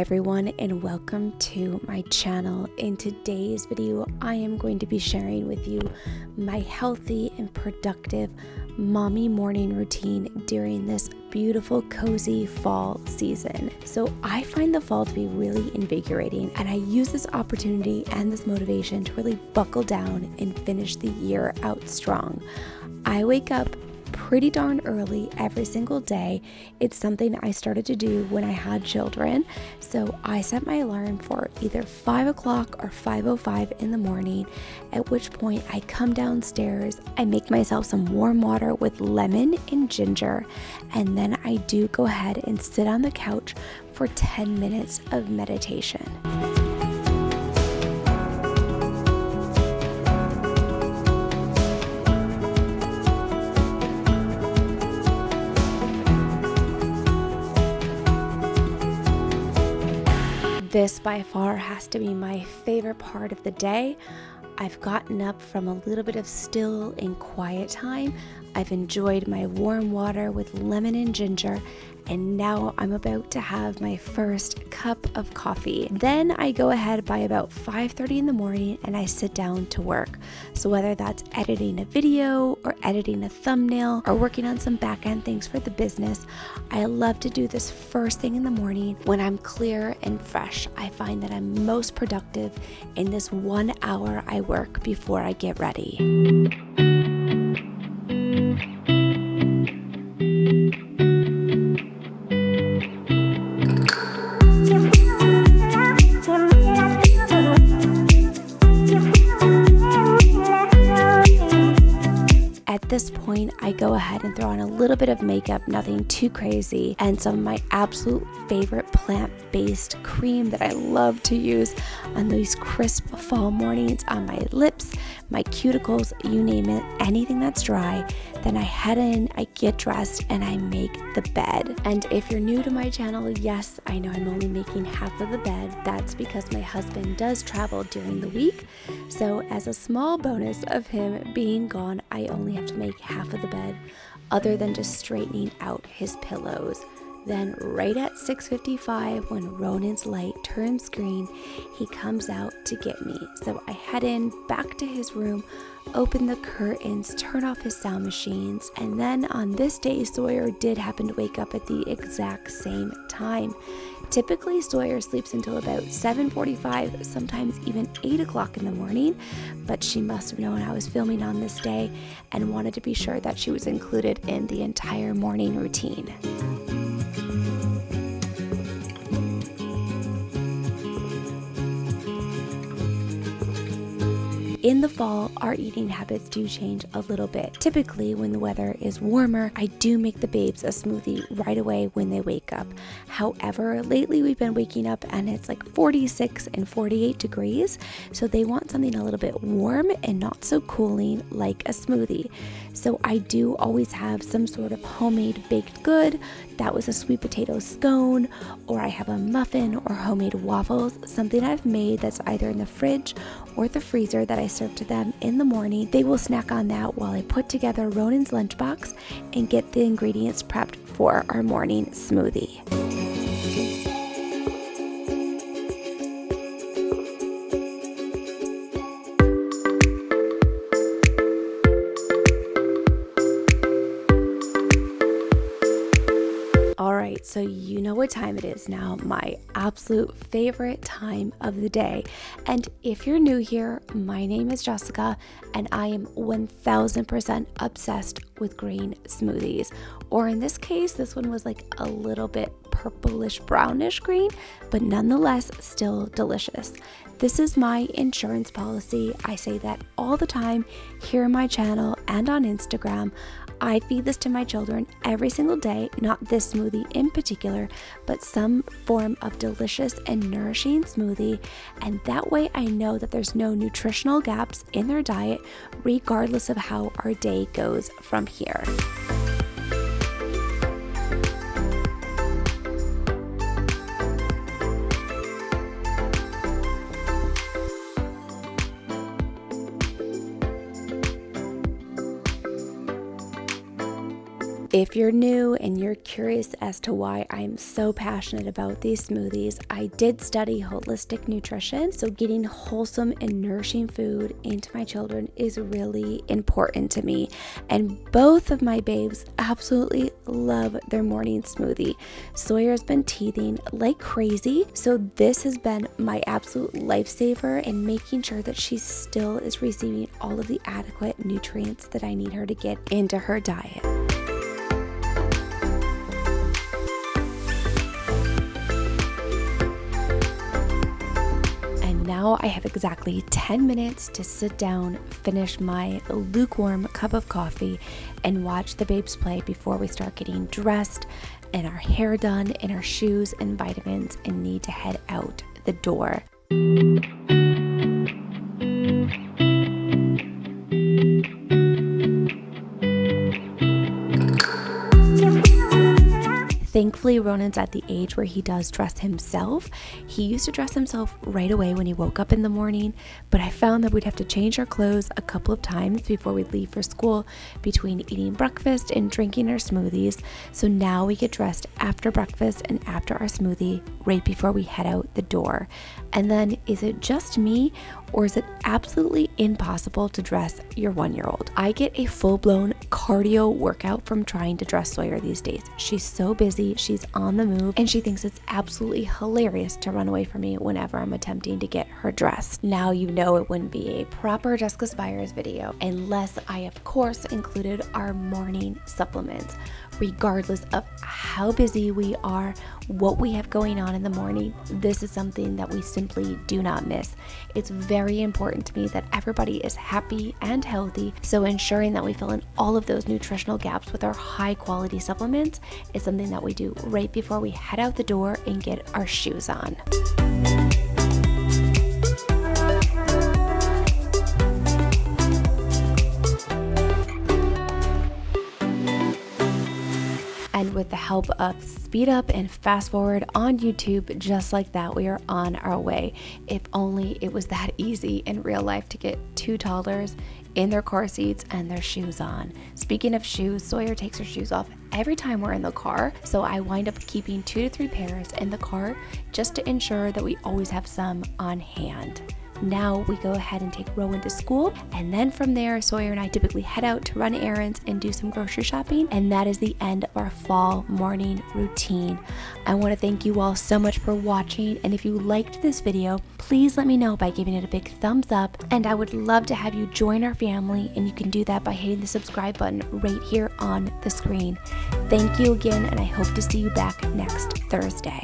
everyone, and welcome to my channel. In today's video, I am going to be sharing with you my healthy and productive mommy morning routine during this beautiful, cozy fall season. So I find the fall to be really invigorating, and I use this opportunity and this motivation to really buckle down and finish the year out strong. I wake up pretty darn early every single day. It's something I started to do when I had children. So I set my alarm for either 5 o'clock or 5:05 in the morning, at which point I come downstairs, I make myself some warm water with lemon and ginger, and then I do go ahead and sit on the couch for 10 minutes of meditation. This by far has to be my favorite part of the day. I've gotten up from a little bit of still and quiet time. I've enjoyed my warm water with lemon and ginger, and now I'm about to have my first cup of coffee. Then I go ahead by about 5:30 in the morning and I sit down to work. So whether that's editing a video or editing a thumbnail or working on some back-end things for the business, I love to do this first thing in the morning when I'm clear and fresh. I find that I'm most productive in this 1 hour I work before I get ready. At this point, I go ahead and throw on a little bit of makeup, nothing too crazy, and some of my absolute favorite plant-based cream that I love to use on these crisp fall mornings on my lips, my cuticles, you name it, anything that's dry. Then I head in, I get dressed, and I make the bed. And if you're new to my channel, yes, I know I'm only making half of the bed. That's because my husband does travel during the week. So as a small bonus of him being gone, I only have to make half of the bed, other than just straightening out his pillows. Then right at 6:55, when Ronan's light turns green, he comes out to get me. So I head in back to his room, open the curtains, turn off his sound machines, and then on this day, Sawyer did happen to wake up at the exact same time. Typically, Sawyer sleeps until about 7:45, sometimes even 8 o'clock in the morning, but she must have known I was filming on this day and wanted to be sure that she was included in the entire morning routine. In the fall, our eating habits do change a little bit. Typically, when the weather is warmer, I do make the babes a smoothie right away when they wake up. However, lately we've been waking up and it's like 46 and 48 degrees, so they want something a little bit warm and not so cooling like a smoothie. So I do always have some sort of homemade baked good. That was a sweet potato scone, or I have a muffin or homemade waffles, something I've made that's either in the fridge or the freezer that I serve to them in the morning. They will snack on that while I put together Ronan's lunchbox and get the ingredients prepped for our morning smoothie. Alright, so you know what time it is now, my absolute favorite time of the day. And if you're new here, my name is Jessica, and I am 1000% obsessed with green smoothies. Or in this case, this one was like a little bit purplish brownish green, but nonetheless still delicious. This is my insurance policy. I say that all the time here on my channel and on Instagram. I feed this to my children every single day, not this smoothie in particular, but some form of delicious and nourishing smoothie, and that way I know that there's no nutritional gaps in their diet, regardless of how our day goes from here. If you're new and you're curious as to why I'm so passionate about these smoothies, I did study holistic nutrition, so getting wholesome and nourishing food into my children is really important to me. And both of my babes absolutely love their morning smoothie. Sawyer's been teething like crazy, so this has been my absolute lifesaver in making sure that she still is receiving all of the adequate nutrients that I need her to get into her diet. Now I have exactly 10 minutes to sit down, finish my lukewarm cup of coffee, and watch the babes play before we start getting dressed and our hair done and our shoes and vitamins and need to head out the door. Thankfully, Ronan's at the age where he does dress himself. He used to dress himself right away when he woke up in the morning, but I found that we'd have to change our clothes a couple of times before we'd leave for school between eating breakfast and drinking our smoothies. So now we get dressed after breakfast and after our smoothie right before we head out the door. And then is it just me, or is it absolutely impossible to dress your 1-year-old? I get a full-blown cardio workout from trying to dress Sawyer these days. She's so busy, she's on the move, and she thinks it's absolutely hilarious to run away from me whenever I'm attempting to get her dressed. Now you know it wouldn't be a proper Jessica Spiers video unless I of course included our morning supplements. Regardless of how busy we are, what we have going on in the morning, this is something that we simply do not miss. It's very important to me that everybody is happy and healthy, so ensuring that we fill in all of those nutritional gaps with our high quality supplements is something that we do right before we head out the door and get our shoes on. And with the help of speed up and fast forward on YouTube, just like that, we are on our way. If only it was that easy in real life to get 2 toddlers in their car seats and their shoes on. Speaking of shoes, Sawyer takes her shoes off every time we're in the car, so I wind up keeping 2 to 3 pairs in the car just to ensure that we always have some on hand. Now we go ahead and take Rowan to school, and then from there Sawyer and I typically head out to run errands and do some grocery shopping, and that is the end of our fall morning routine. I want to thank you all so much for watching, and if you liked this video, please let me know by giving it a big thumbs up, and I would love to have you join our family, and you can do that by hitting the subscribe button right here on the screen. Thank you again, and I hope to see you back next Thursday.